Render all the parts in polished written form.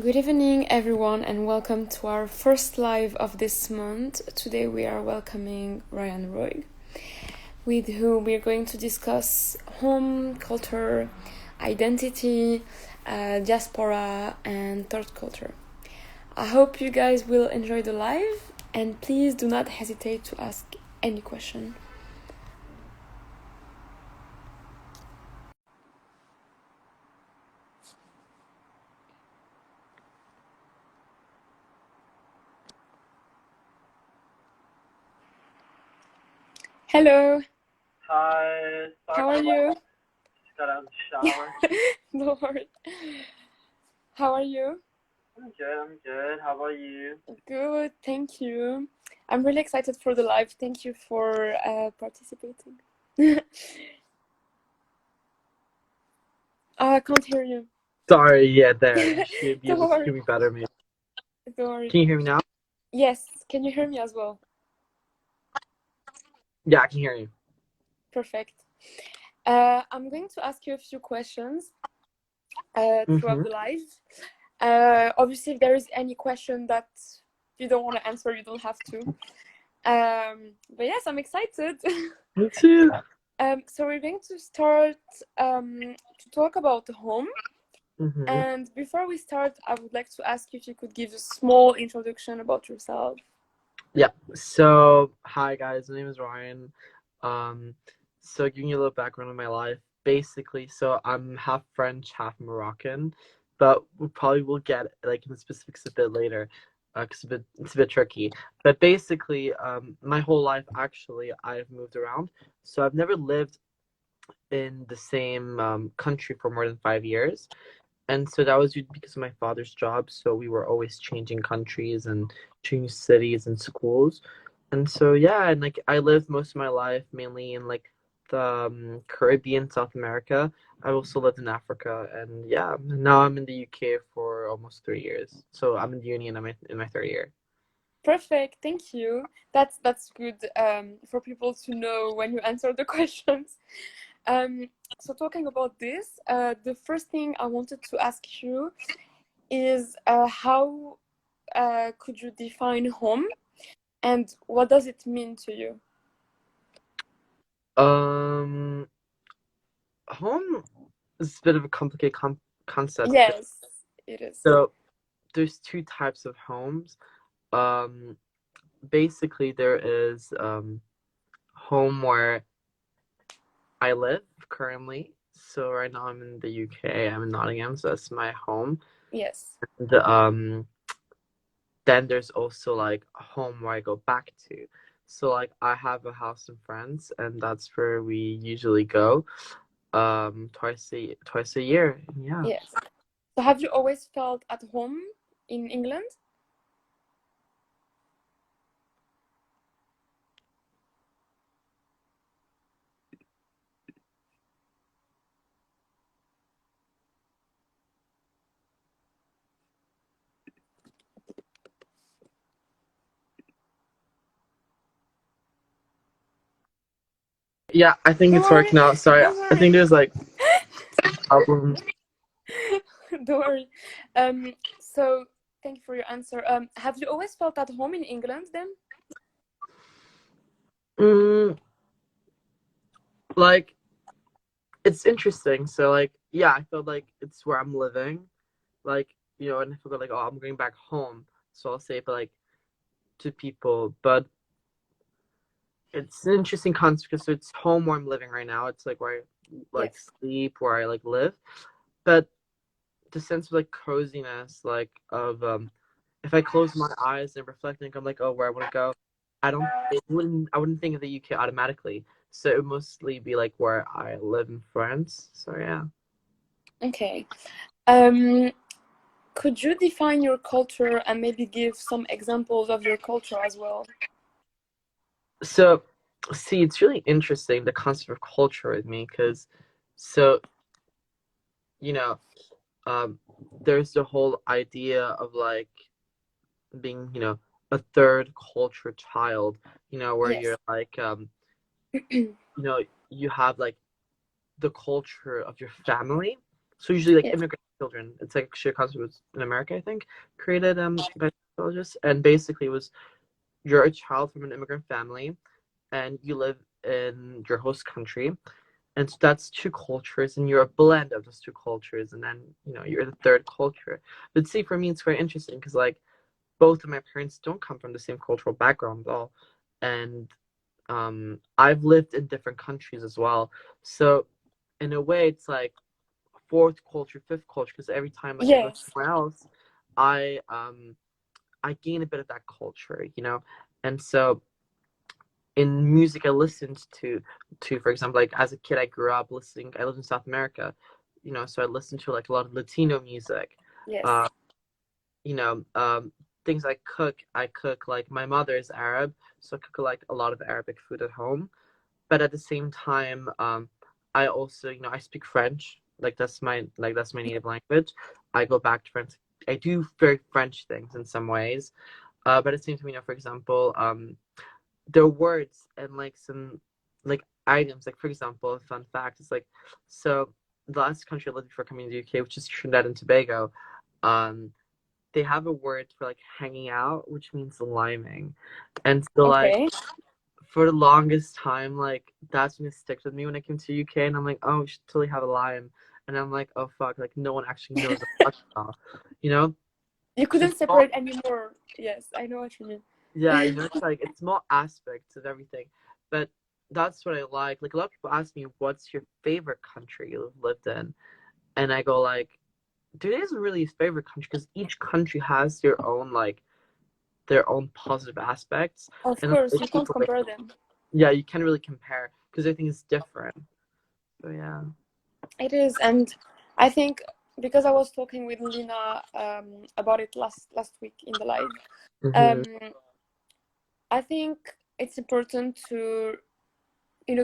Good evening, everyone, and welcome to our first live of this month. Today we are welcoming Ryan Roig, with whom we are going to discuss home, culture, identity, diaspora, and third culture. I hope you guys will enjoy the live, and please do not hesitate to ask any question. Hello, Hi, how are sorry, you? just got out of the shower. Don't worry. How are you? I'm good. How about you? Good, thank you. I'm really excited for the live. Thank you for participating. I can't hear you. Sorry, yeah, there. You should be Don't able to worry. hear me better, maybe. Don't worry. Can you hear me now? Yes, can you hear me as well? Yeah, I can hear you. Perfect. I'm going to ask you a few questions Mm-hmm. throughout the live. Obviously, if there is any question that you don't want to answer, you don't have to. But yes, I'm excited. Me too. So we're going to start to talk about home. Mm-hmm. And before we start, I would like to ask you if you could give a small introduction about yourself. Yeah. So, hi guys. My name is Ryan. Um, so giving you a little background on my life. Basically, so I'm half French, half Moroccan, but we probably will get like in the specifics a bit later, because it's a bit tricky. But basically, my whole life actually I've moved around. So I've never lived in the same country for more than 5 years. And so that was because of my father's job. So we were always changing countries and changing cities and schools. And so, yeah, and like I lived most of my life mainly in like the Caribbean, South America. I also lived in Africa. And yeah, now I'm in the UK for almost 3 years. So I'm in the uni and I'm in my third year. Perfect, thank you. That's good for people to know when you answer the questions. So talking about this, the first thing I wanted to ask you is how could you define home and what does it mean to you? Um, Home is a bit of a complicated concept. Yes, it is. So there's two types of homes. Um, Basically there is home where I live currently. So right now I'm in the UK. I'm in Nottingham, so that's my home. Yes. And then there's also like a home where I go back to. So like I have a house in France, and that's where we usually go twice a year. Yeah. Yes. So have you always felt at home in England? Yeah, I think Don't it's worry. working out. Sorry. Don't I worry. think there's like problems. Don't worry. So thank you for your answer. Have you always felt at home in England then? Mm, like it's interesting. So like yeah, I feel like it's where I'm living. Like, and if I go like, oh, I'm going back home, so I'll say it like to people, but it's an interesting concept because it's home where I'm living right now. It's like where I like Yes. sleep, where I like live, but the sense of like coziness, like of if I close my eyes and reflect and I'm like, oh, where I want to go, I wouldn't think of the UK automatically. So it would mostly be like where I live in France. So yeah. Okay. Um, could you define your culture and maybe give some examples of your culture as well? So, see, it's really interesting the concept of culture with me because, so you know, um, there's the whole idea of like being, a third culture child, where Yes. you're like, you have like the culture of your family. So usually like Yes. immigrant children. It's like actually a concept was in America, I think, created by psychologists, and basically it was you're a child from an immigrant family, and you live in your host country, and so that's two cultures, and you're a blend of those two cultures, and then you're the third culture. But see, for me, it's very interesting because like both of my parents don't come from the same cultural background at all, and I've lived in different countries as well. So in a way, it's like fourth culture, fifth culture, because every time like I go Yes. somewhere else, I I gain a bit of that culture, and so in music I listened to for example, like as a kid I grew up listening. I lived in South America, so I listened to like a lot of Latino music. Yes. Uh, you know, things I cook like my mother is Arab, so I cook like a lot of Arabic food at home. But at the same time, I also, I speak French. That's my native language. I go back to French. I do very French things in some ways. But at the same time, for example, there are words and like some like items. Like for example, a fun fact is like, so the last country I lived before coming to the UK, which is Trinidad and Tobago, um, they have a word for like hanging out, which means liming. And so like Okay. for the longest time, like that's gonna stick with me when I came to UK, and I'm like, oh, we should totally have a lime, and I'm like, oh fuck, like no one actually knows what I'm talking about, you know? You So couldn't separate anymore. Yes, I know what you yeah, mean. it's like it's small aspects of everything, but that's what I like. Like a lot of people ask me, what's your favorite country you've lived in, and I go like, there isn't really a favorite country because each country has their own positive aspects, Of and course, if you can't people like, compare them. yeah, you can't really compare because everything is different. So yeah. It is, and I think because I was talking with Lina about it last week in the live, Hmm. um, I think it's important to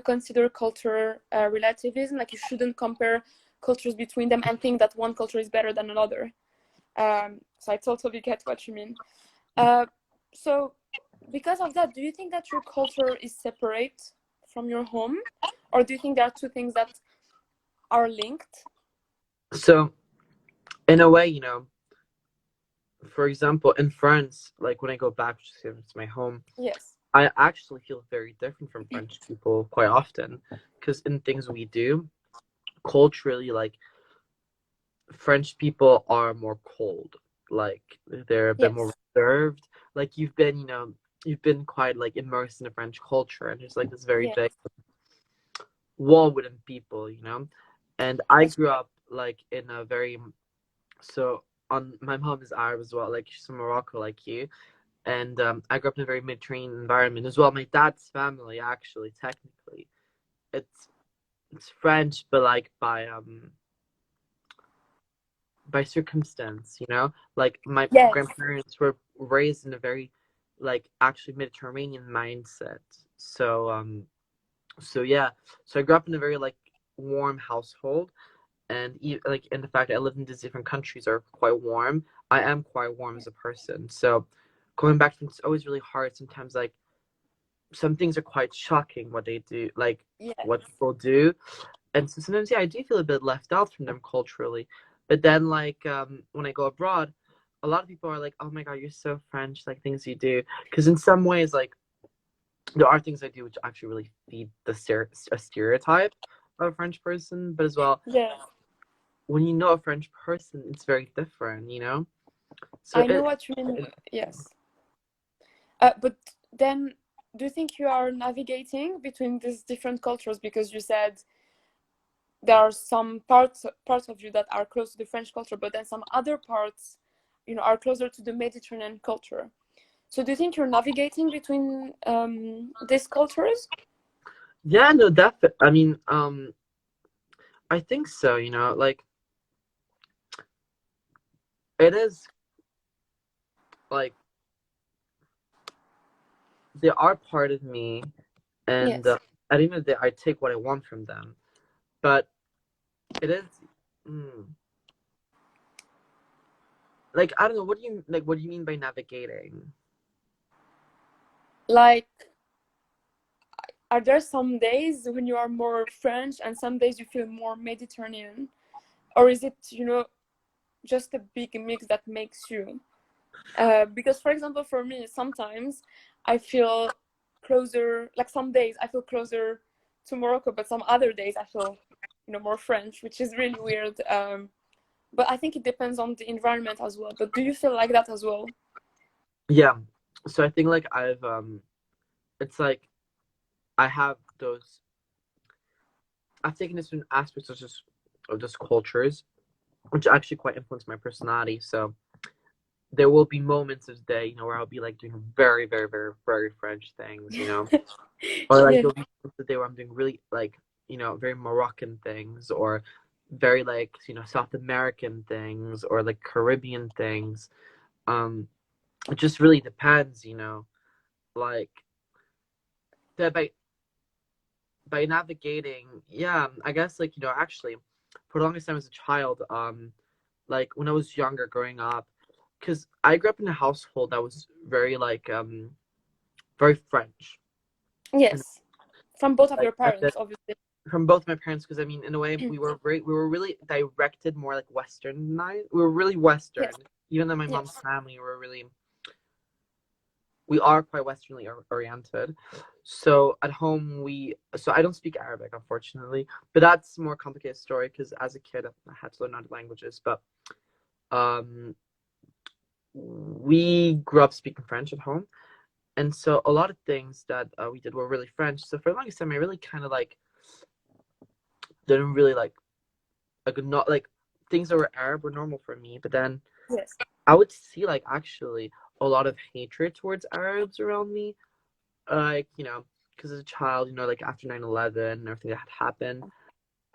consider culture relativism. Like you shouldn't compare cultures between them and think that one culture is better than another. So I totally get what you mean. Uh, so because of that, do you think that your culture is separate from your home, or do you think there are two things that are linked? So in a way, for example, in France, like when I go back to my home, Yes. I actually feel very different from French people quite often because in things we do culturally, like French people are more cold, like they're a bit more Yes. reserved. Like you've been quite like immersed in the French culture, and there's like this very Yes. big wall within people. And I That's grew up like in a very so on my mom is Arab as well, like she's from Morocco, like you. And I grew up in a very Mediterranean environment as well. My dad's family, actually, technically, it's it's French, but like by circumstance. Like my yes. grandparents were raised in a very like actually Mediterranean mindset. So yeah, so I grew up in a very like warm household, and like in the fact that I lived in these different countries are quite warm. I am quite warm as a person. So going back to it's always really hard sometimes. Like some things are quite shocking what they do, like Yes. what people do, and so sometimes yeah, I do feel a bit left out from them culturally. But then like when I go abroad, a lot of people are like, oh my god, you're so French, like things you do, because in some ways like there are things I do which actually really feed a stereotype of a French person, but as well Yes. when you know a French person, it's very different. So I know what you mean. Yes. But then, do you think you are navigating between these different cultures? Because you said there are some parts of you that are close to the French culture, but then some other parts, are closer to the Mediterranean culture. So, do you think you're navigating between these cultures? yeah, no, definitely. I mean, I think so. Like it is like they are part of me, and Yes. at the end of the day, I take what I want from them. But it is, mm, like I don't know. What do you mean by navigating? Like, are there some days when you are more French and some days you feel more Mediterranean? or is it, just a big mix that makes you? Because, for example, for me, sometimes I feel closer, like some days I feel closer to Morocco, but some other days I feel, more French, which is really weird. But I think it depends on the environment as well. But do you feel like that as well? Yeah. So I think like it's like I have those. I've taken different aspects of just cultures, which actually quite influence my personality. So there will be moments of the day, where I'll be like doing very, very, very, very French things, or like Yeah. there'll be moments of the day where I'm doing really like, very Moroccan things, or very like, South American things, or like Caribbean things. Um, it just really depends, like that by navigating, yeah, I guess like, actually for the longest time as a child, like when I was younger growing up, because I grew up in a household that was very like very French. And Yes. From both of like your parents, obviously. from both my parents, because I mean in a way we were really directed more like westernized. We were really Western. Yes. Even though my mom's Yes. family we are quite westernly oriented. So at home so I don't speak Arabic, unfortunately, but that's a more complicated story because as a kid I had to learn other languages. But um we grew up speaking French at home, and so a lot of things that we did were really French. So for the longest time I really kind of like didn't really like not like things that were Arab were normal for me. But then Yes. I would see like actually a lot of hatred towards Arabs around me, like because as a child, like after 9/11 and everything that had happened,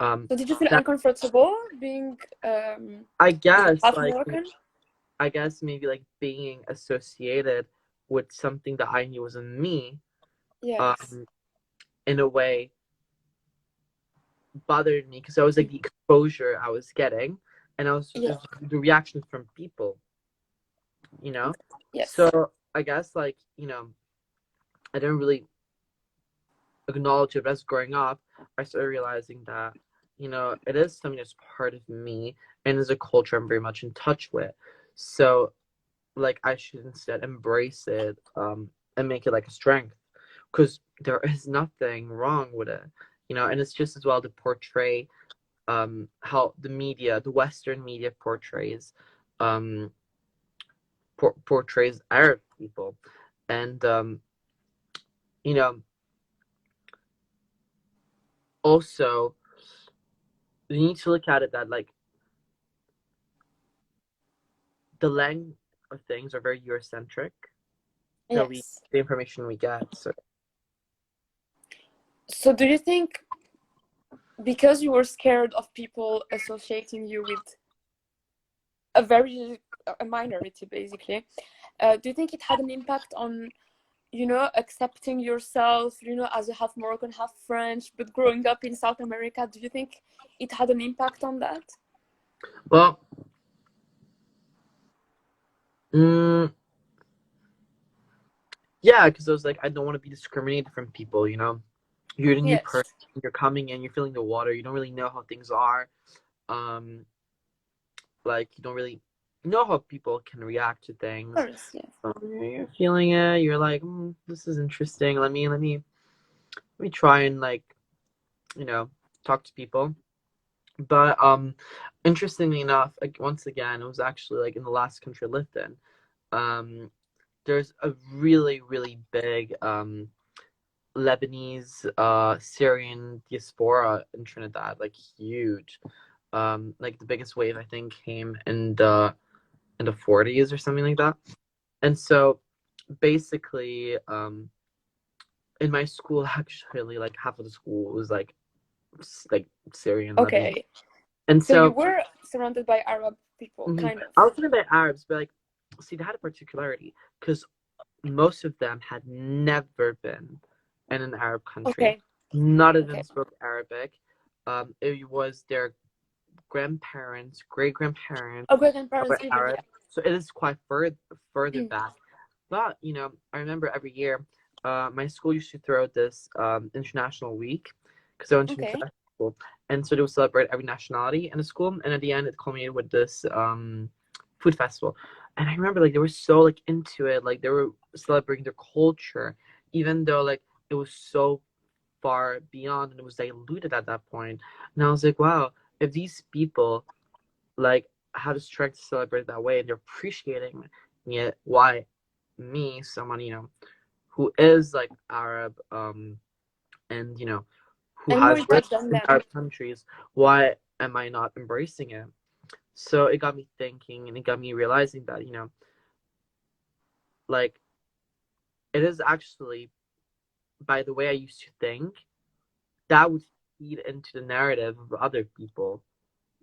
So did you feel that uncomfortable being I guess half like Moroccan? I guess maybe like being associated with something that I knew wasn't me, Yes. um, in a way bothered me because I was like the exposure I was getting, and Yeah. the reactions from people, you know. Yes. So I guess like I didn't really acknowledge it. But as growing up, I started realizing that it is something that's part of me and is a culture I'm very much in touch with. So like I should instead embrace it, and make it like a strength, because there is nothing wrong with it, and it's just as well to portray how the Western media um portrays Arab people. And you know also you need to look at it that like the length of things are very Eurocentric, Yes. the information we get. So So do you think because you were scared of people associating you with a minority basically, do you think it had an impact on accepting yourself, as a half Moroccan, half French, but growing up in South America? Do you think it had an impact on that? well, mm, yeah, because I was like, I don't want to be discriminated from people. You're the new Yes, person, you're coming in, you're feeling the water, you don't really know how things are. um like you don't really know how people can react to of things. course, yes. You're feeling it, you're like, this is interesting, let me try and like you know talk to people. But interestingly enough, like once again, it was actually like in the last country I lived in. There's a really, really big Lebanese Syrian diaspora in Trinidad, like huge. Like the biggest wave I think came in the 40s or something like that. And so basically, in my school actually like half of the school was like Syrian Lebanese. Okay, And so you so were surrounded by Arab people, kind of. I was thinking about Arabs, but like see they had a particularity because most of them had never been in an Arab country. Okay. None of them Okay. spoke Arabic. It was their grandparents, great grandparents Oh, grandparents were even, Arab, yeah. so it is quite further back. But I remember every year, my school used to throw this international week because I went to an Okay. international school, and so they would celebrate every nationality in the school, and at the end it culminated with this food festival. And I remember like they were so like into it, like they were celebrating their culture, even though like it was so far beyond and it was diluted at that point. And I was like, wow, if these people like have the strength to celebrate that way and they're appreciating it, why me, someone, who is like Arab, and who And more has lived Dutch than in them. Arab countries, why am I not embracing it? So it got me thinking and it got me realizing that, like it is actually by the way I used to think, that would feed into the narrative of other people,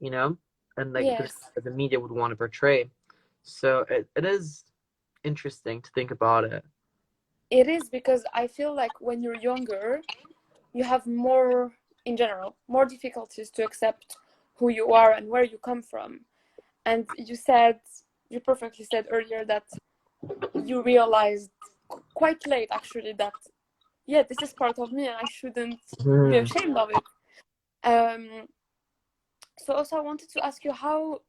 and like Yes, the media would want to portray. So it is interesting to think about it. it is, because I feel like when you're younger, you have more, in general, more difficulties to accept who you are and where you come from. And you perfectly said earlier that you realized quite late actually that, yeah, this is part of me and I shouldn't be Hmm. ashamed of it. Um, so also I wanted to ask you, how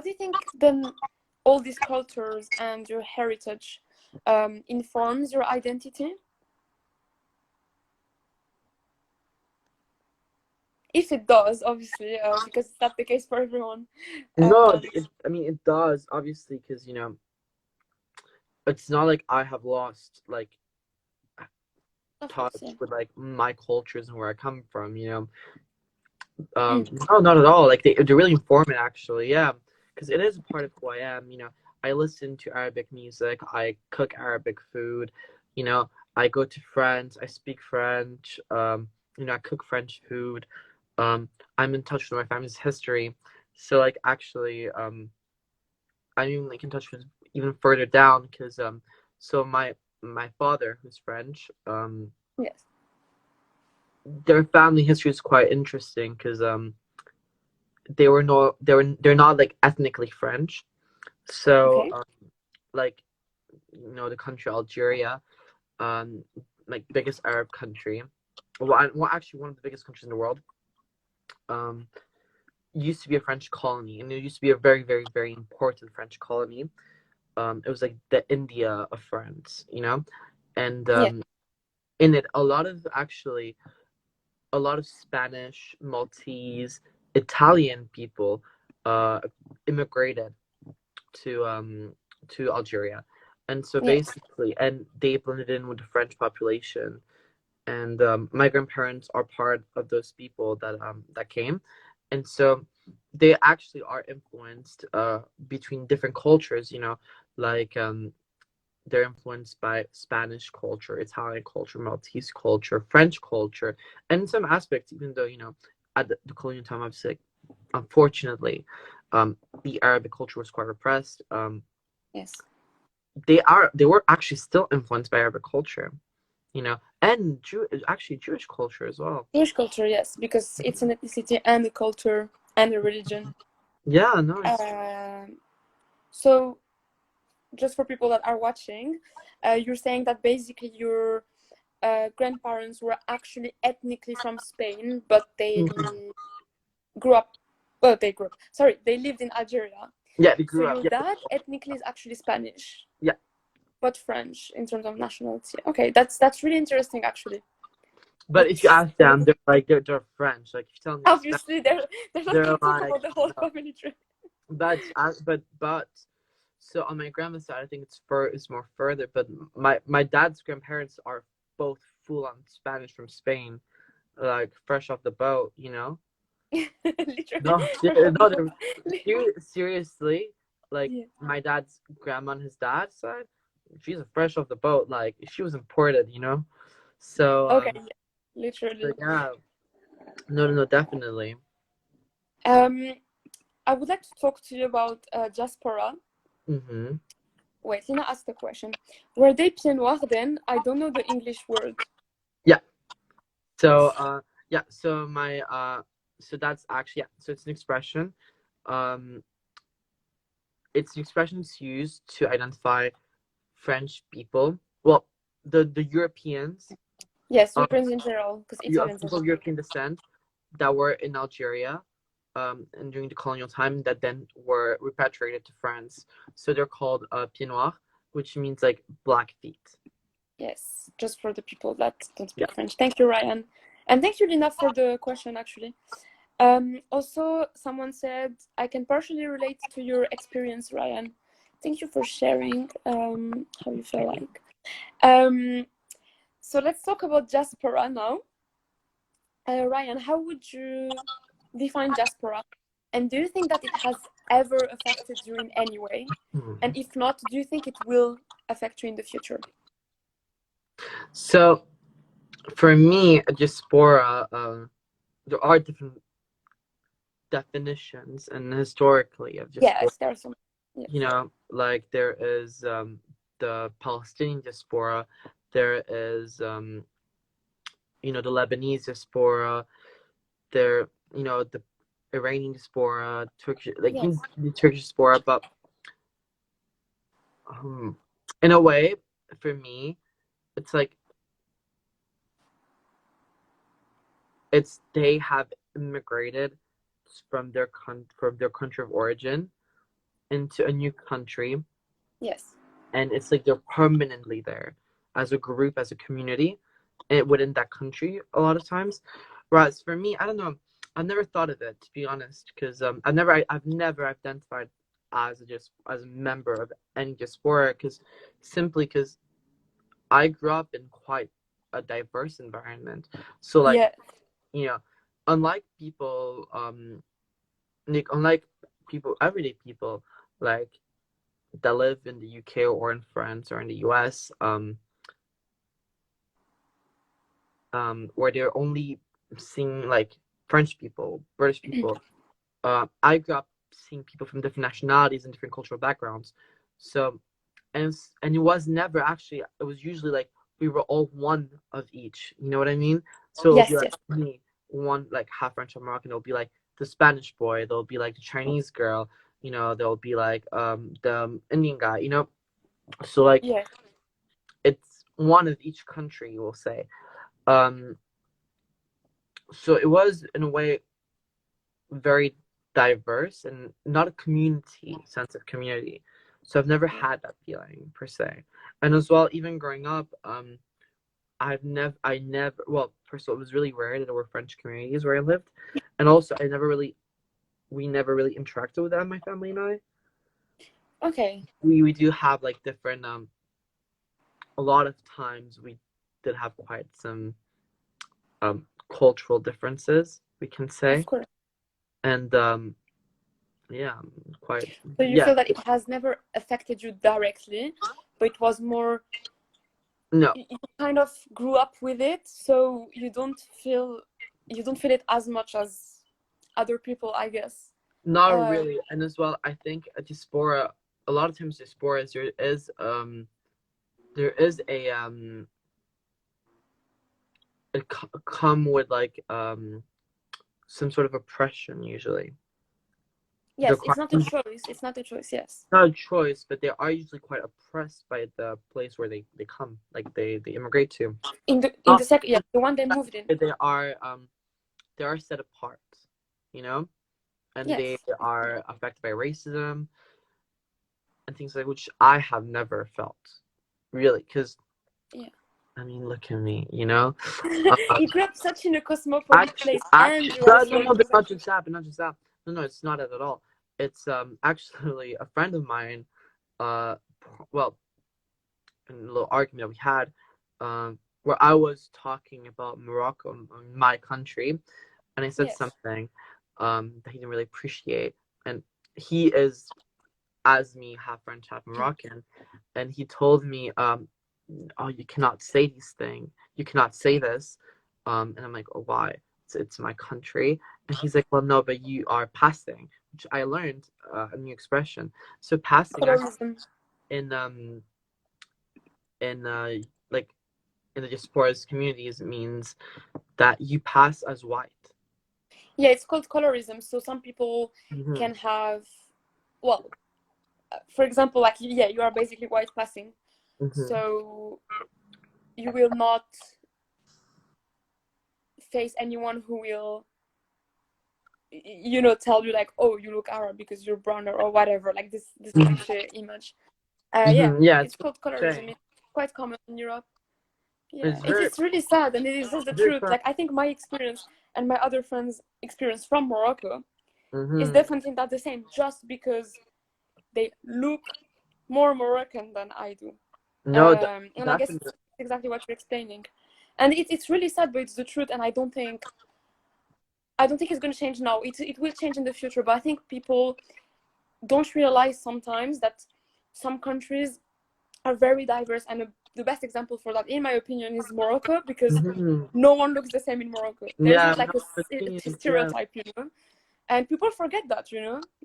do you think then all these cultures and your heritage informs your identity? If it does, obviously, because it's not the case for everyone. No, Um, I mean it does obviously because it's not like I have lost like of touch course, yeah. with like my cultures and where I come from. Mm, No, not at all. Like they're really informative, actually. Yeah, because it is a part of who I am. I listen to Arabic music. I cook Arabic food. I go to France. I speak French. I cook French food. Um, I'm in touch with my family's history. So like actually, I'm even like in touch with even further down because so my father who's French, yes. their family history is quite interesting because they're not like ethnically French. So Okay. like the country Algeria, um like biggest Arab country, well actually one of the biggest countries in the world, um used to be a French colony, and it used to be a very very very important French colony. It was like the India of France, and Yeah. in it a lot of Spanish, Maltese, Italian people uh immigrated to Algeria, and so Yeah. basically, and they blended in with the French population, and my grandparents are part of those people that came, and so they actually are influenced between different cultures, like they're influenced by Spanish culture, Italian culture, Maltese culture, French culture, and in some aspects, even though at the colonial time, obviously, like, unfortunately, the Arabic culture was quite repressed. Yes. They were actually still influenced by Arabic culture, and actually Jewish culture as well. Jewish culture, yes, because it's an ethnicity and a culture and a religion. Yeah, no, it's Um, so, just for people that are watching, you're saying that basically your grandparents were actually ethnically from Spain, but they Mhm. grew up. Well, they grew up. Sorry, they lived in Algeria. Yeah, they So grew up. your Yeah, dad ethnically is actually Spanish, yeah. but French in terms of nationality. Okay, that's really interesting, actually. But if you That's ask them, they're like they're French. Like if you tell them they're Spanish, obviously they're not they're going to talk like about the whole no. family tree. But so on my grandma's side, I think it's more further. But my dad's grandparents are both full on Spanish from Spain, like fresh off the boat. Literally, No, fresh off the no, boat. seriously. Like Yeah. my dad's grandma on his dad's side, she's fresh off the boat. Like she was imported. So Okay. Yeah. so Literally. yeah, no, no, no, definitely. Um, I would like to talk to you about diaspora. Mm-hmm. Wait, Lina asked the question. Were they pieds noirs then? I don't know the English word. Yeah. So yeah. So that's actually, yeah. So it's an expression. Um, it's an expression that's used to identify French people. Well, the Europeans, Yes, um, Europeans in general, because Italians as people of well. European descent, that were in Algeria, and during the colonial time that then were repatriated to France. So they're called pieds noirs, which means like black feet. Yes, just for the people that don't Yeah. speak French. Thank you, Ryan. And thank you, Lina, for the question, actually. Also, someone said, I can partially relate to your experience, Ryan. Thank you for sharing how you feel like. So let's talk about diaspora now. Ryan, how would you define diaspora? And do you think that it has ever affected you in any way? And if not, do you think it will affect you in the future? So for me, a diaspora, there are different definitions and historically of diaspora. Yes, there are some. Yes. You know, like there is the Palestinian diaspora, there is the Lebanese diaspora, there the Iranian diaspora, Turkish, like Yes. the Turkish diaspora, but in a way, for me, it's like they have immigrated from their country of origin into a new country, Yes. and it's like they're permanently there as a group, as a community, and within that country a lot of times. Whereas for me, I don't know, I've never thought of it, to be honest, because I've never identified just as a member of any diaspora, because simply because I grew up in quite a diverse environment. So like, Yeah. you know, unlike people, unlike people, everyday people, like that live in the UK or in France or in the US, where they're only seeing like French people, British people. I grew up seeing people from different nationalities and different cultural backgrounds. So, and it was never actually. It was usually like we were all one of each. You know what I mean? So it'll be Yes, like yes. me, one like half French or Moroccan. It'll be like the Spanish boy. There'll be like the Chinese girl. There'll be like the Indian guy. So like Yeah. it's one of each country. We'll say. Um, so it was in a way very diverse and not a community sense of community. So I've never had that feeling per se. And as well, even growing up, I never, well, first of all, it was really rare that there were French communities where I lived. And also, we never really interacted with them, my family and I. Okay. We do have like different, a lot of times we did have quite some cultural differences, we can Of say. course. And yeah, quite, So you yeah, feel that it has never affected you directly, but it was more no. you kind of grew up with it, so you don't feel it as much as other people, I guess. Not Uh, really, and as well, I think a diaspora. A lot of times, diasporas there is a come with like some sort of oppression usually. They're yes, it's quite not a choice. It's not a choice. Yes. not a choice, but they are usually quite oppressed by the place where they come, like they immigrate to. In the Not second, yeah, the one they moved in. they are set apart, you know, and they Yes. are affected by racism and things like which I have never felt really, because Yeah. I mean, look at me, you know. You grew up such in a cosmopolitan Actually, place, and actually, you are no, so no, but not extroverted. just that, but not just that. No, no, it's not it at all. It's actually a friend of mine. Uh, well, in a little argument that we had, where I was talking about Morocco, my country, and I said Yes. something, that he didn't really appreciate, and he is, as me, half French, half Moroccan, and he told me, oh, you cannot say these things. You cannot say this. And I'm like, oh, why? It's my country. And he's like, well, no, but you are passing, which I learned a new expression. So passing actually Colorism. in in like in the diaspora's communities means that you pass as white. Yeah, it's called colorism. So some people Mm-hmm. can have, well, for example, like yeah, you are basically white passing. Mm-hmm. So you will not face anyone who will tell you like, oh, you look Arab because you're browner or whatever, like this cliche image. Yeah, Yeah, it's it's called okay. colorism. It's quite common in Europe. Yeah, It's it very, is really sad, and it is just the very truth. fun. Like, I think my experience and my other friends' experience from Morocco is Mm-hmm. definitely not the same, just because they look more Moroccan than I do. No, And I guess definitely. it's exactly what you're explaining, and it's really sad, but it's the truth. And I don't think it's going to change now. It will change in the future, but I think people don't realize sometimes that some countries are very diverse, and the best example for that, in my opinion, is Morocco, because Mm-hmm. no one looks the same in Morocco. There's Yeah, not like no, the thing a is, yeah. stereotype, and people forget that, they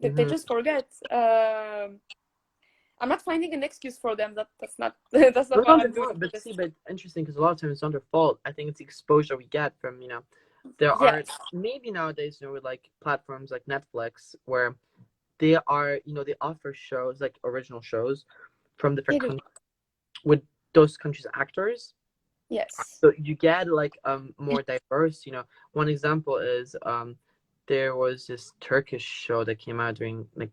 Mm-hmm. just forget. I'm not finding an excuse for them. That's not that's not No, what they're I'm doing. not. But see, Just but interesting because a lot of times it's not their fault. I think it's the exposure we get from, there are yes, maybe nowadays, with like platforms like Netflix where they are, they offer shows like original shows from different they do. countries with those countries' actors. Yes, So you get like more diverse. One example is there was this Turkish show that came out during like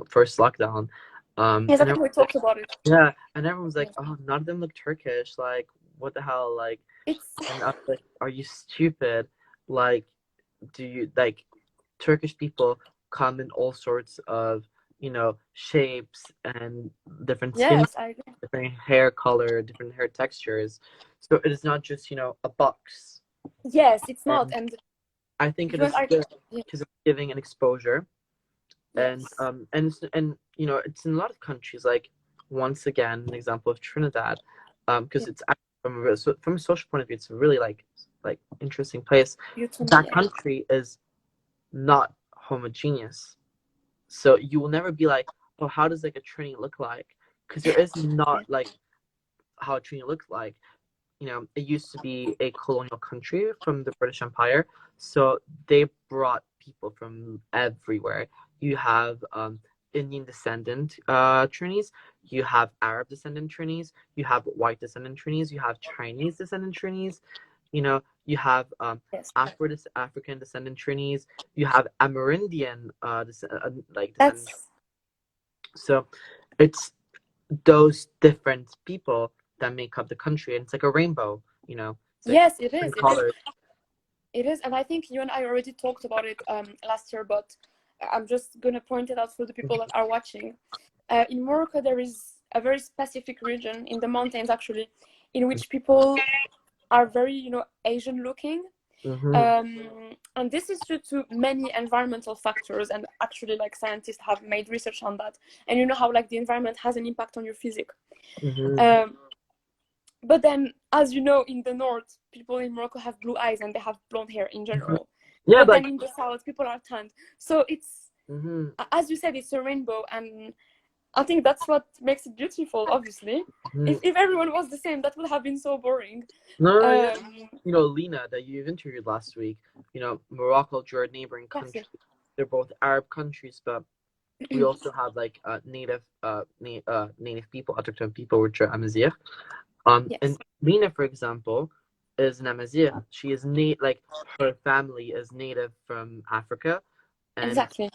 first lockdown. yes. I And think we talked about it. yeah, and everyone's like, Yes. "Oh, none of them look Turkish. Like, what the hell? Like," It's and I'm like, "Are you stupid? Like, do you like Turkish people come in all sorts of shapes and different skin, yes, I agree. different hair color, different hair textures. So it is not just a box. Yes, it's not, And and I think it you and is I. good Yeah, because it's giving an exposure and yes, it's in a lot of countries, like once again an example of Trinidad, yeah. because it's actually from a social point of view, it's a really like interesting place. You told me, That yeah. country is not homogeneous, so you will never be like, oh, how does like a Trini look like, because there is not Yeah. like how a Trini looks like. It used to be a colonial country from the British Empire, so they brought people from everywhere. You have Indian descendant Trinis, you have Arab descendant Trinis, you have white descendant Trinis, you have Chinese descendant Trinis, you have Yes, African descendant Trinis, you have Amerindian like descendant. that's So it's those different people that make up the country, and it's like a rainbow. It's like yes, it is. different It is. colors. It is, and I think you and I already talked about it last year, but I'm just gonna point it out for the people that are watching. In Morocco, there is a very specific region in the mountains, actually, in which people are very, Asian looking. Mm-hmm. And this is due to many environmental factors, and actually, like, scientists have made research on that. And you know how like the environment has an impact on your physique. Mm-hmm. Um, but then, as you know, in the north, people in Morocco have blue eyes and they have blonde hair in Mm-hmm. general. Yeah, But but then in the south, people are tanned. So it's, mm-hmm. as you said, it's a rainbow, and I think that's what makes it beautiful. Obviously, Mm-hmm. if everyone was the same, that would have been so boring. No, yeah. Um, Lena, that you've interviewed last week. Morocco, Jordan, neighboring countries. yes, They're both Arab countries, but we also have like native people, autochthon people, which are Amazigh. And yes, Lena, for example, is an Amazigh. She is like her family is native from Africa, and exactly.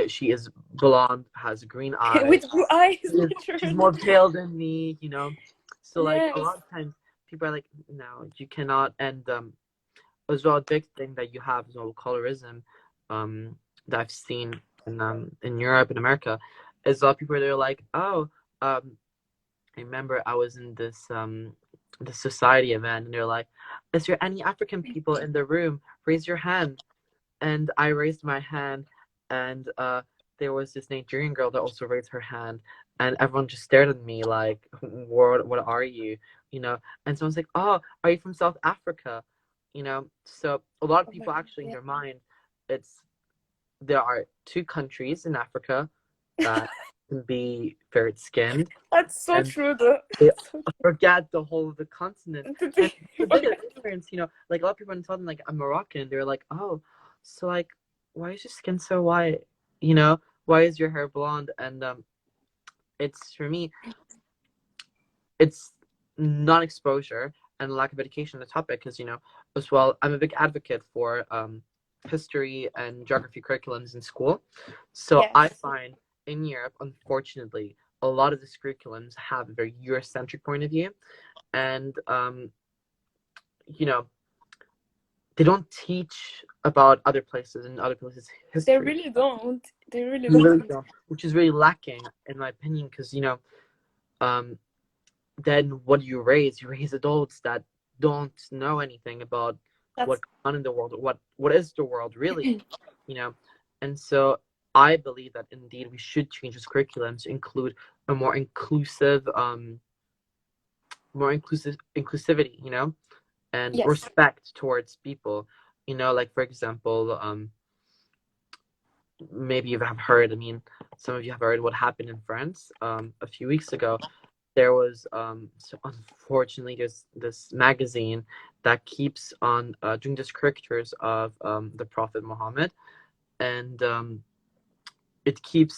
she is blonde, has green eyes. With blue eyes, She's more literally. pale than me. So like a Yes. lot of times people are like, no, you cannot. And as well, a big thing that you have is well colorism, that I've seen in Europe and America, is a lot of people they're like, oh, I remember I was in this society event, and they're like, is there any African people in the room? Raise your hand. And I raised my hand, and there was this Nigerian girl that also raised her hand, and everyone just stared at me like, what are you? And someone's like, oh, are you from South Africa? So a lot of Oh my people God. actually in Yeah. their mind, it's there are two countries in Africa that can be fair skinned, That's so and true, though. they So forget the whole of the continent. true. And the biggest Forget. difference, like a lot of people when I tell them like I'm Moroccan, they're like, oh, so like why is your skin so white? Why is your hair blonde? And it's for me, it's non-exposure and lack of education on the topic, because as well, I'm a big advocate for history and geography curriculums in school. So I Yes. find in Europe, unfortunately, a lot of these curriculums have a very Eurocentric point of view, and you know, they don't teach about other places and other places' They history. really don't. They really You really don't. don't, which is really lacking, in my opinion, because um, then what do you raise? You raise adults that don't know anything about what That's goes on in the world, what is the world really, you know. And so I believe that indeed we should change this curriculum to include a more inclusivity, and yes. respect towards people. Like for example, maybe you have heard. I mean, some of you have heard what happened in France a few weeks ago. There was so unfortunately there's this magazine that keeps on doing these caricatures of the Prophet Muhammad, and they keep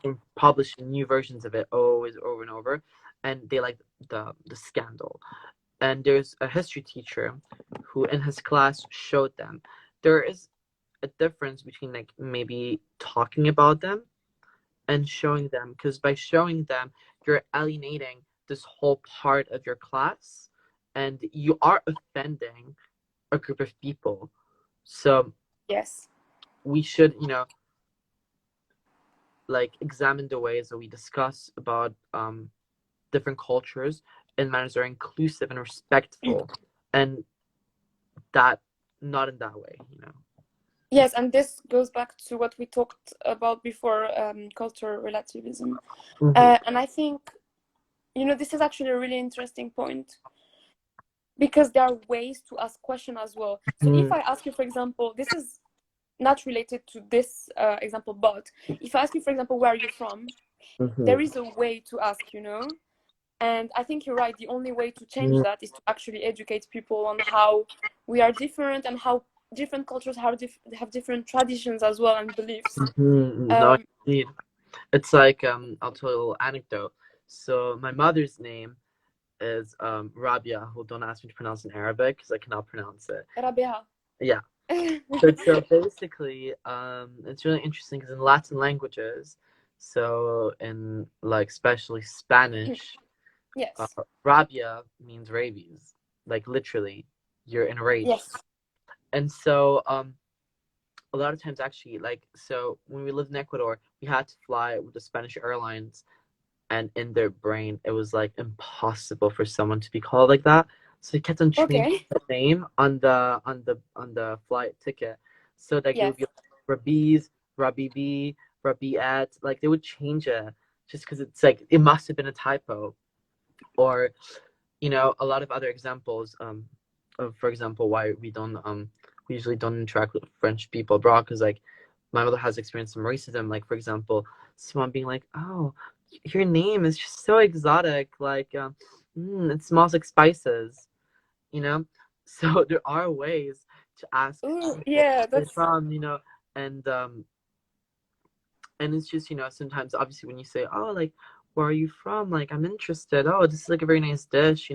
on publishing new versions of it always over and over, and they like the scandal. And there's a history teacher who in his class showed them there is a difference between like maybe talking about them and showing them, because by showing them you're alienating this whole part of your class and you are offending a group of people. So Yes. we should like examine the ways that we discuss about different cultures in manners that are inclusive and respectful, and that not in that way. Yes, and this goes back to what we talked about before, cultural relativism. Mm-hmm. And I think, this is actually a really interesting point because there are ways to ask questions as well. So if I ask you, for example, this is not related to this example, but if I ask you, for example, where are you from, there is a way to ask. And I think you're right. The only way to change that is to actually educate people on how we are different and how different cultures have different traditions as well and beliefs. No, indeed. It's like I'll tell you a little anecdote. So my mother's name is Rabia, who don't ask me to pronounce in Arabic because I cannot pronounce it. Rabia. Yeah. So basically, it's really interesting because in Latin languages, so in like especially Spanish, Yes. rabia means rabies, like literally, you're enraged. Yes. And so a lot of times actually, like, so when we lived in Ecuador, we had to fly with the Spanish Airlines, and in their brain it was like impossible for someone to be called like that, so they kept on changing Okay. the name on the flight ticket, so like it Yes. would be like Rabiz, Rabibi, Rabiat, like they would change it just because it's like it must have been a typo. Or a lot of other examples of, for example, why we usually don't interact with French people abroad, because like my mother has experienced some racism, like for example someone being like, oh, your name is just so exotic, like it smells like spices, you know so there are ways to ask Ooh, people yeah, where they're that's from, and it's just sometimes obviously when you say, oh, like, where are you from, like, I'm interested, oh, this is like a very nice dish,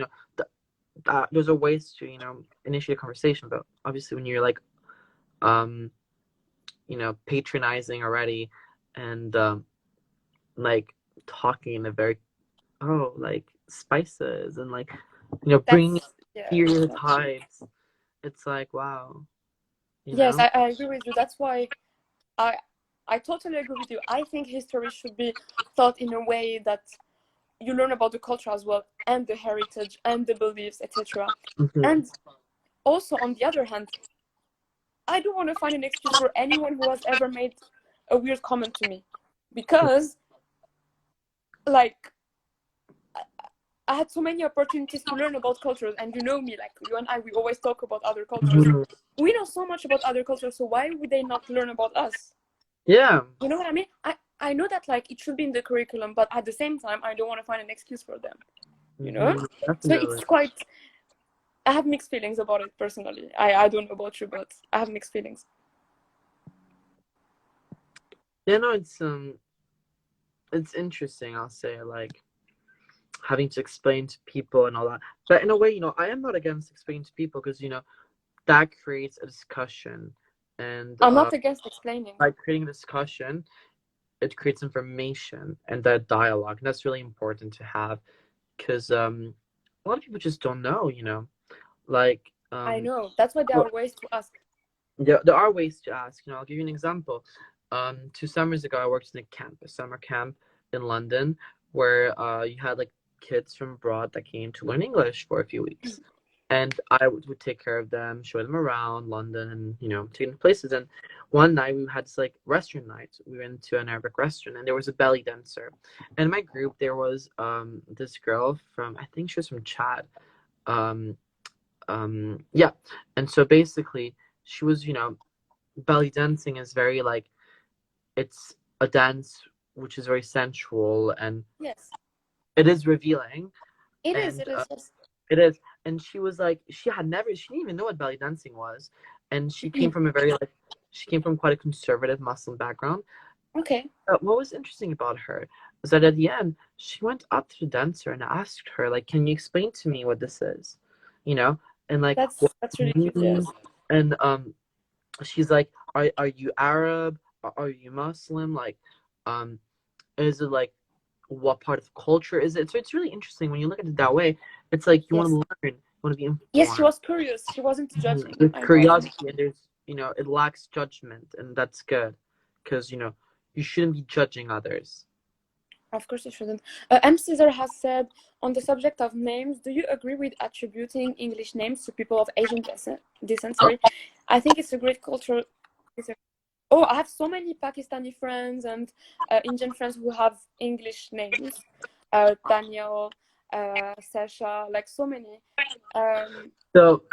those are ways to initiate a conversation. But obviously when you're like um patronizing already, and like talking in a very, oh, like spices, and like bringing yeah, too much. stereotypes, it's like, wow, you Yes, know I agree with you. That's why I I totally agree with you. I think history should be taught in a way that you learn about the culture as well and the heritage and the beliefs, etc. hmm And also on the other hand, I don't want to find an excuse for anyone who has ever made a weird comment to me because like I had so many opportunities to learn about cultures, and you know me, like you and I, we always talk about other cultures. hmm We know so much about other cultures, so why would they not learn about us? yeah. You know what I mean? I know that like it should be in the curriculum, but at the same time, I don't want to find an excuse for them. You know? So Definitely. it's quite. I have mixed feelings about it personally. I don't know about you, but I have mixed feelings. Yeah, no, it's interesting, I'll say, like having to explain to people and all that. But in a way, I am not against explaining to people, because that creates a discussion, and I'm not against explaining. by creating discussion, it creates information and that dialogue. And that's really important to have because a lot of people just don't know, like I know. That's why there well, are ways to ask. there are ways to ask. I'll give you an example. 2 summers ago, I worked in a summer camp in London, where you had like kids from abroad that came to learn English for a few weeks, and I would take care of them, show them around London, and take them to places. And one night we had this like restaurant night. We went to an Arabic restaurant, and there was a belly dancer. And in my group, there was this girl from, I think she was from Chad. Um, yeah, and so basically she was, belly dancing is very like, it's a dance which is very sensual, and Yes, it is revealing, it is. and It is. Yes. it is. And she was like, she didn't even know what belly dancing was, and she came from a very like, she came from quite a conservative Muslim background. Okay. But what was interesting about her was that at the end she went up to the dancer and asked her like, can you explain to me what this is, and like what That's it really cute. Yes. means. And she's like, are you Arab? Are you Muslim? Like, is it like, what part of culture is it? So it's really interesting when you look at it that way. It's like you want Yes. to learn, you want to be Yes, she informed. was curious. She wasn't judging. With I know. curiosity, and there's, it lacks judgment, and that's good, because you shouldn't be judging others. Of course, you shouldn't. M. Caesar has said, on the subject of names, do you agree with attributing English names to people of Asian descent? Sorry, I think it's a great cultural. Oh, I have so many Pakistani friends and Indian friends who have English names. Daniel, Sasha, like so many. So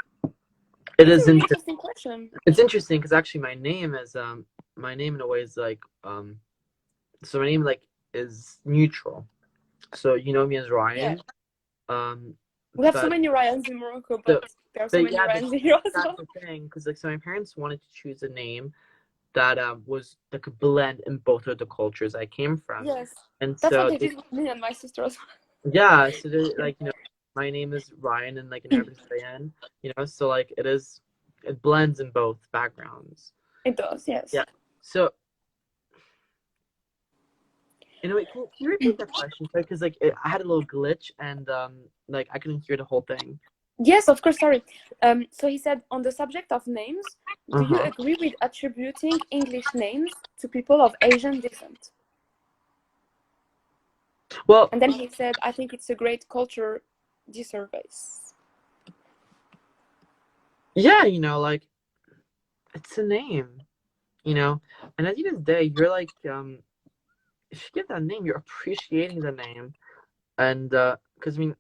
it It's a is really interesting question. It's interesting because actually my name in a way is like so my name like is neutral. So you know me as Ryan. Yeah. Um, We have so but many Ryans in Morocco, so, but there are so many yeah, Ryans here as that's well. the thing, because like, so my parents wanted to choose a name that that could blend in both of the cultures I came from, Yes, and that's what so they did with me and my sister as yeah, so they, like, my name is Ryan, and like in Arabic is Ryan, so like it blends in both backgrounds. It does, yes. Yeah. So anyway, can you repeat that question? Because like I had a little glitch, and like I couldn't hear the whole thing. Yes, of course, sorry. So he said, on the subject of names, do you Uh-huh. agree with attributing English names to people of Asian descent? Well, And then he said, I think it's a great culture disservice. yeah, like it's a name, and at the end of the day, you're like, if you give that name, you're appreciating the name, and because I mean,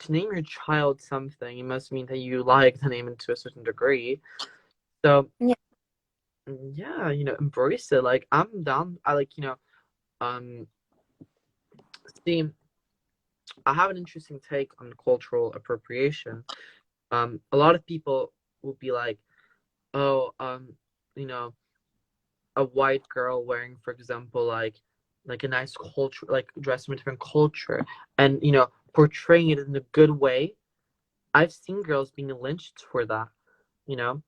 to name your child something, it must mean that you like the name to a certain degree. So yeah, embrace it. Like I'm down. I like, um, see, I have an interesting take on cultural appropriation. A lot of people will be like, oh, you know, a white girl wearing, for example, like a nice culture, like dress from a different culture, and portraying it in a good way. I've seen girls being lynched for that. You know,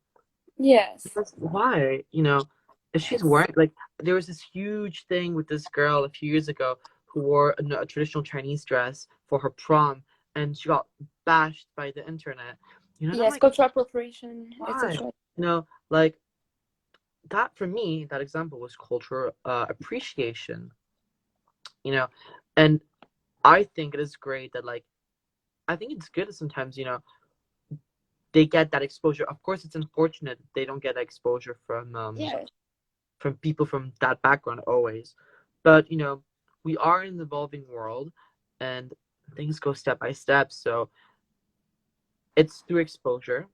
Yes. Because why? If she's It's, wearing like, there was this huge thing with this girl a few years ago who wore a traditional Chinese dress for her prom, and she got bashed by the internet. And I'm yes, like, cultural appropriation, why? etc. Like that for me, that example was cultural appreciation. And I think it is great that, like, I think it's good that sometimes they get that exposure. Of course, it's unfortunate they don't get that exposure Yes. from people from that background always. But we are in an evolving world, and things go step by step. So it's through exposure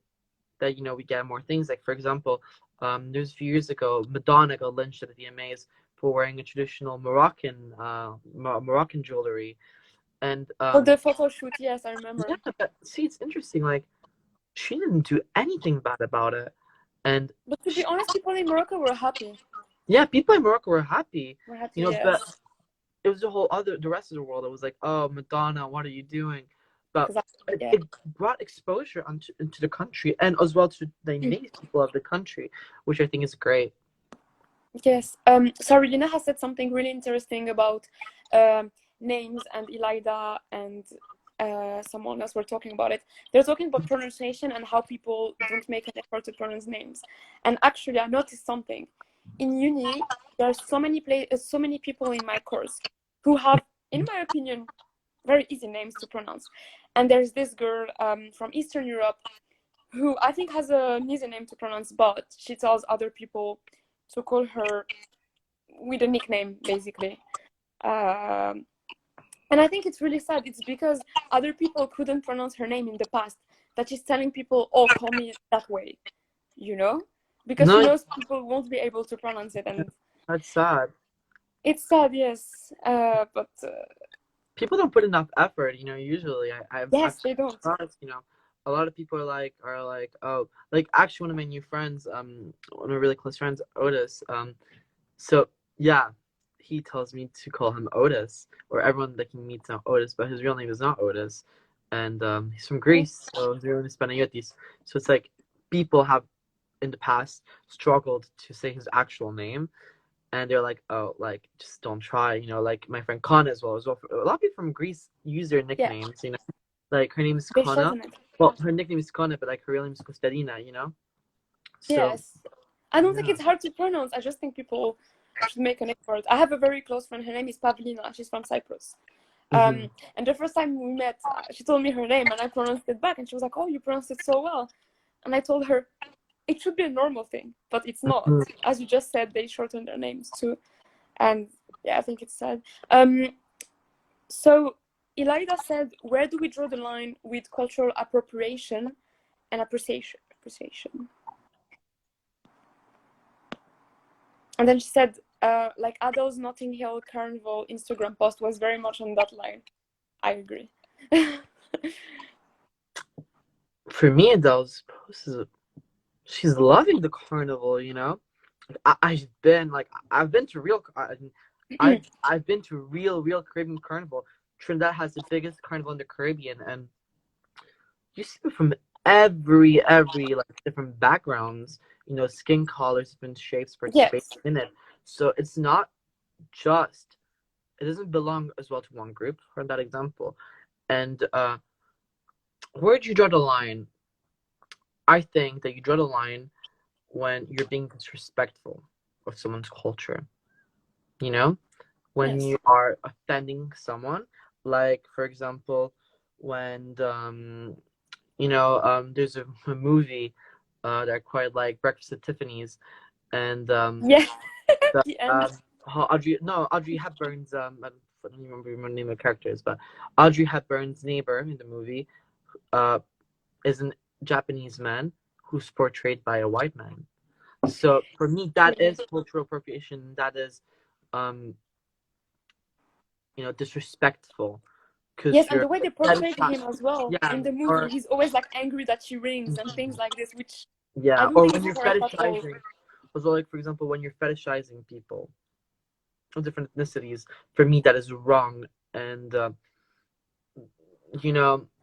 that we get more things. Like, for example, there's a few years ago, Madonna got lynched at the VMAs for wearing a traditional Moroccan jewelry, and For the photo shoot, yes, I remember. yeah, but see, it's interesting. Like, she didn't do anything bad about it, and But to be honest, people in Morocco were happy. yeah, people in Morocco were happy. We're happy, But yes. it was the rest of the world that was like, oh, Madonna, what are you doing? but it brought exposure into the country and as well to the native people of the country, which I think is great. Yes. Sorry, Lina has said something really interesting about names, and Elida and someone else were talking about it. They're talking about pronunciation and how people don't make an effort to pronounce names. And actually, I noticed something. In uni, there are so many people in my course who have, in my opinion, very easy names to pronounce. And there's this girl from Eastern Europe who I think has an easy name to pronounce, but she tells other people to call her with a nickname, basically. And I think it's really sad. It's because other people couldn't pronounce her name in the past that she's telling people, oh, call me that way, you know? Because she knows people won't be able to pronounce it. And that's sad. It's sad, yes. But people don't put enough effort, usually. Yes, they don't. A lot of people are like, oh, like actually one of my new friends, one of my really close friends, Otis, so yeah, he tells me to call him Otis, or everyone that he meets now Otis, but his real name is not Otis, and he's from Greece, so his real name is Panagiotis. So it's like people have in the past struggled to say his actual name, and they're like, oh, like just don't try, like my friend Kana as well. A lot of people from Greece use their nicknames, like her name is Kana. Well, her nickname is Kana, but like her real name is Kostelina, So, yes. I don't think it's hard to pronounce. I just think people should make an effort. I have a very close friend. Her name is Pavlina. She's from Cyprus. And the first time we met, she told me her name and I pronounced it back. And she was like, oh, you pronounced it so well. And I told her, it should be a normal thing, but it's not. As you just said, they shorten their names too. And yeah, I think it's sad. So Elida said, where do we draw the line with cultural appropriation and appreciation? And then she said, like Adele's Notting Hill Carnival Instagram post was very much on that line. I agree. For me, Adele's post is, she's loving the carnival, I've been to real Caribbean carnival. Trinidad has the biggest carnival in the Caribbean, and you see them from every like different backgrounds, skin colors, different shapes, participate in it. So it's not just, it doesn't belong as well to one group, for that example. And where do you draw the line? I think that you draw the line when you're being disrespectful of someone's culture, when you are offending someone. Like, for example, when there's a movie that I quite like, Breakfast at Tiffany's, and Audrey Hepburn's I don't remember the name of the characters, but Audrey Hepburn's neighbor in the movie is a Japanese man who's portrayed by a white man. So for me, that is cultural appropriation. That is, disrespectful. Yes, and the way they portrayed him as well in the movie, he's always like angry that she rings and things like this, which or when you're fetishizing, also like for example, when you're fetishizing people of different ethnicities, for me that is wrong, and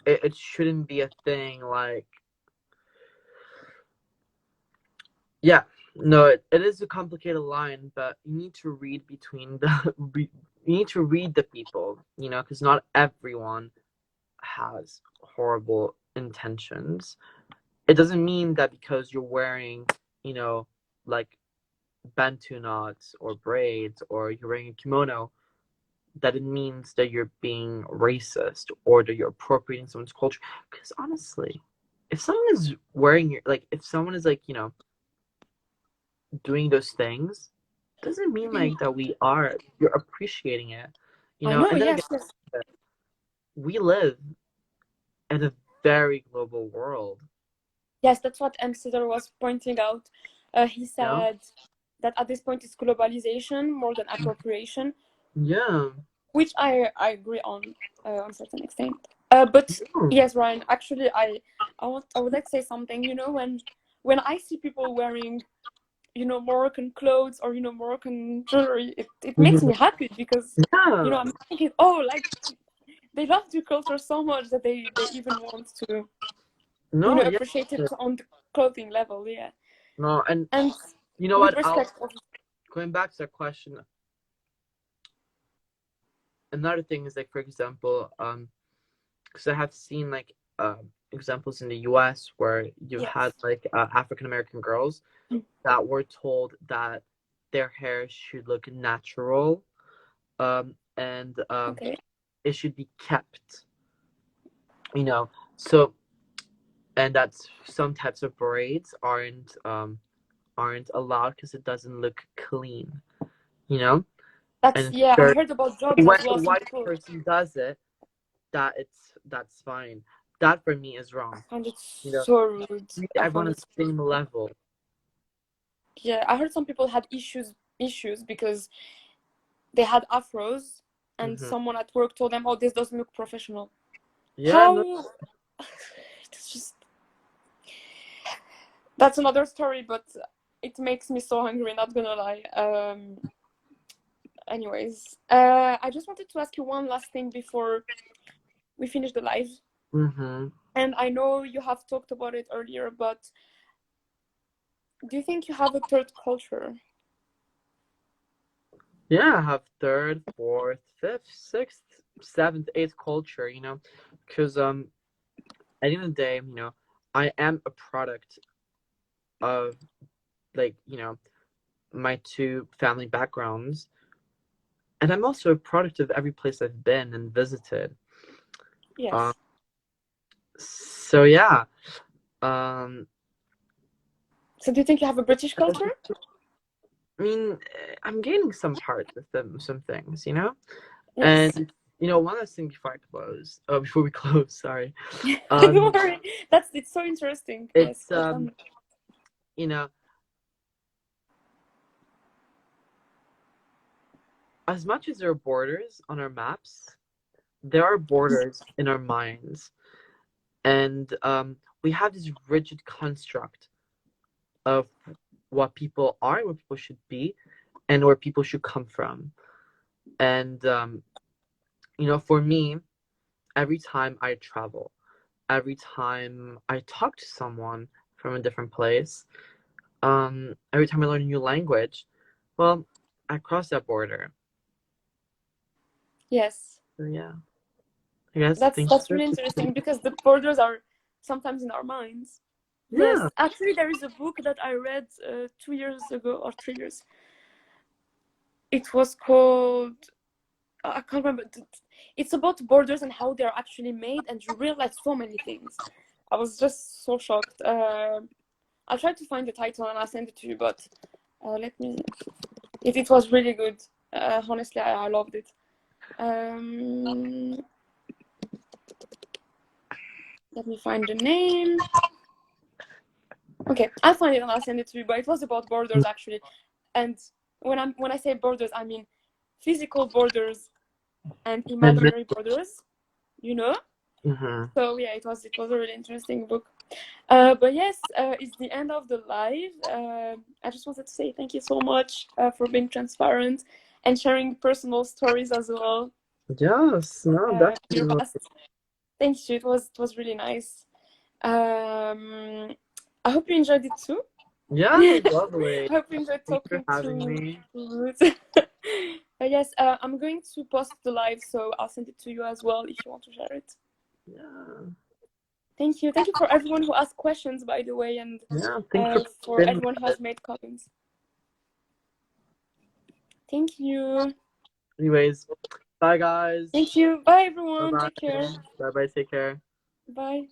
it shouldn't be a thing. Like, it is a complicated line, but you need to read between you need to read the people, because not everyone has horrible intentions. It doesn't mean that because you're wearing, like bantu knots or braids, or you're wearing a kimono, that it means that you're being racist or that you're appropriating someone's culture. Because honestly, if someone is wearing if someone is doing those things, doesn't mean you're appreciating it, we live in a very global world. Yes, that's what Amsterdam was pointing out. He said that at this point it's globalization more than appropriation. Yeah. Which I agree on a certain extent. But yes, Ryan, actually I would like to say something. When I see people wearing Moroccan clothes or Moroccan jewelry, it makes me happy, because I'm thinking, they love their culture so much that they even want to, No, yeah, appreciate it on the clothing level. Yeah, no, and and you know with what? I'll respect. going back to that question. Another thing is like, for example, because I have seen like examples in the U.S. where you Yes. had like African American girls that were told that their hair should look natural, and Okay. it should be kept. So and that some types of braids aren't allowed because it doesn't look clean. You know, That's and yeah. I sure, heard about jobs when as a well. Some white people person does it, that's fine. That for me is wrong. find it You know, so rude. treat I everyone found on it. the same level. Yeah, I heard some people had issues because they had afros, and Hmm. someone at work told them, "Oh, this doesn't look professional." Yeah, no, How? It's just that's another story, but it makes me so hungry. Not gonna lie. Anyways, I just wanted to ask you one last thing before we finish the live. hmm And I know you have talked about it earlier, but do you think you have a third culture? yeah, I have third, fourth, fifth, sixth, seventh, eighth culture. Because at the end of the day, I am a product of like my two family backgrounds, and I'm also a product of every place I've been and visited. Um, Yes. so yeah, um, So do you think you have a British culture? I mean, I'm gaining some parts with them, some things, Yes. and one last thing before I close, before we close, sorry, Don't um, worry. It's so interesting. Yes, it's go on. you know, as much as there are borders on our maps, there are borders in our minds, and we have this rigid construct of what people are, what people should be, and where people should come from. And for me, every time I travel, every time I talk to someone from a different place, every time I learn a new language, well, I cross that border. Yes. So yeah, I guess That's thank you that's for really interesting because the borders are sometimes in our minds. yeah. Yes, actually, there is a book that I read 2 years ago or 3 years. It was called I can't remember. It's about borders and how they're actually made, and you realize so many things. I was just so shocked. I'll try to find the title and I'll send it to you. But let me. It was really good. Honestly, I loved it. Let me find the name. Okay, I'll find it and I'll send it to you. But it was about borders actually, and when I say borders, I mean physical borders and imaginary borders. You know. Mm-hmm. So yeah, it was a really interesting book. But yes, it's the end of the live. I just wanted to say thank you so much for being transparent and sharing personal stories as well. Yes, no, Your definitely. past. Thank you. It was really nice. I hope you enjoyed it too. Yeah, it was I lovely. hope you enjoyed Thanks for talking having to me. Ruth. Yes, I'm going to post the live, so I'll send it to you as well if you want to share it. Yeah, Thank you. Thank you for everyone who asked questions, by the way, and yeah. Thanks for for being everyone who has made comments. Thank you. Anyways, bye guys. Thank you. Bye, Bye everyone. bye. Take care. Bye bye. Take care. Bye.